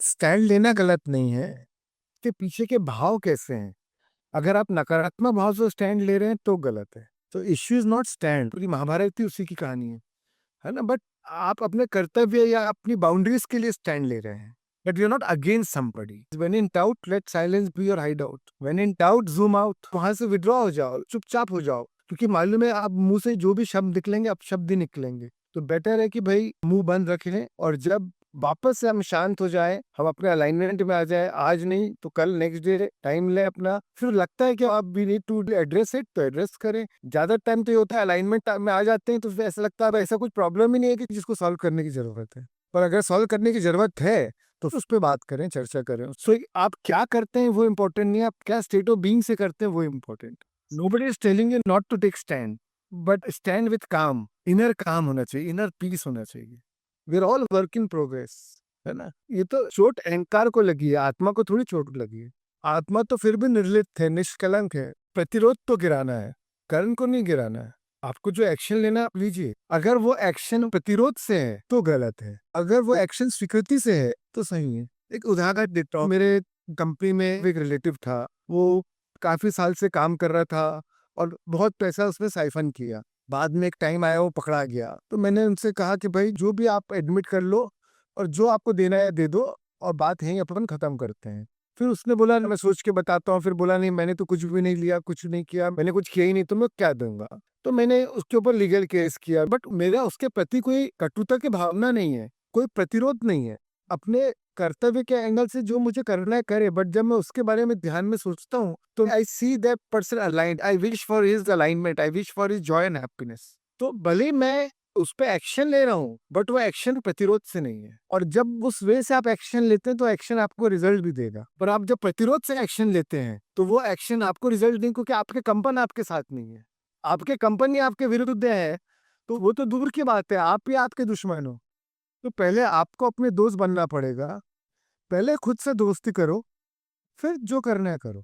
Stand लेना गलत नहीं है, के पीछे के भाव कैसे हैं। अगर आप नकारात्मक भाव से स्टैंड ले रहे हैं तो गलत है। तो इश्यू इज नॉट स्टैंड, पूरी महाभारत थी उसी की कहानी है ना। बट आप अपने कर्तव्य या अपनी बाउंड्रीज के लिए स्टैंड ले रहे हैं, but you are not against somebody. When in doubt let silence be your hide out, when in doubt zoom out, वहां से विड्रॉ हो जाओ, चुपचाप हो जाओ, क्योंकि मालूम है आप मुंह से जो भी शब्द निकलेंगे अब शब्द ही निकलेंगे। तो बेटर है कि भाई मुंह बंद रखें, और जब वापस से हम शांत हो जाए, हम अपने अलाइनमेंट में आ जाए, आज नहीं तो कल, नेक्स्ट डे टाइम ले अपना, फिर लगता है कि आप we need to address it तो एड्रेस करें। ज्यादा टाइम तो ये होता है अलाइनमेंट में आ जाते हैं तो फिर ऐसा लगता है ऐसा कुछ प्रॉब्लम ही नहीं है कि जिसको सॉल्व करने की जरूरत है। पर अगर सॉल्व करने की जरूरत है तो उस पर बात करें, चर्चा करें। सो आप क्या करते हैं वो इम्पोर्टेंट नहीं है, आप क्या स्टेट ऑफ बीइंग से करते हैं वो important. Nobody is telling you not to take stand, but stand with calm, inner calm होना चाहिए, इनर पीस होना चाहिए। We are all work in progress, है ना। ये तो चोट अहंकार को लगी है, आत्मा को थोड़ी चोट लगी है। आत्मा तो फिर भी निर्लिप्त है, निष्कलंक है। प्रतिरोध तो गिराना है, कर्ण को नहीं गिराना है। आपको जो एक्शन लेना आप लीजिए, अगर वो एक्शन प्रतिरोध से है तो गलत है, अगर वो एक्शन स्वीकृति से है तो सही है। एक उदाहरण देता हूँ, मेरे कंपनी में एक रिलेटिव था, वो काफी साल से काम कर रहा था और बहुत पैसा उसने साइफन किया। बाद में एक टाइम आया वो पकड़ा गया, तो मैंने उनसे कहा कि भाई जो भी आप एडमिट कर लो और जो आपको देना है दे दो, और बात यहीं अपन खत्म करते हैं। फिर उसने बोला मैं सोच के बताता हूँ, फिर बोला नहीं मैंने तो कुछ भी नहीं लिया, कुछ नहीं किया, मैंने कुछ किया ही नहीं, तो मैं क्या दूंगा। तो मैंने उसके ऊपर लीगल केस किया, बट मेरा उसके प्रति कोई कटुता की भावना नहीं है, कोई प्रतिरोध नहीं है। अपने कर्तव्य के एंगल से जो मुझे करना है करे, बट जब मैं उसके बारे में ध्यान में सोचता हूँ तो I see that person aligned, I wish for his alignment, I wish for his joy and happiness. तो भले मैं उस पर एक्शन ले रहा हूँ, बट वो एक्शन प्रतिरोध से नहीं है। और जब उस वे से आप एक्शन लेते हैं तो एक्शन आपको रिजल्ट भी देगा। पर आप जब प्रतिरोध से एक्शन लेते हैं तो वो एक्शन आपको रिजल्ट नहीं, क्योंकि आपके कंपन आपके साथ नहीं है, आपके कंपनी आपके विरुद्ध है, तो वो तो दूर की बात है, आप ही आपके दुश्मन हो। तो पहले आपको अपने दोस्त बनना पड़ेगा, पहले खुद से दोस्ती करो, फिर जो करना है करो।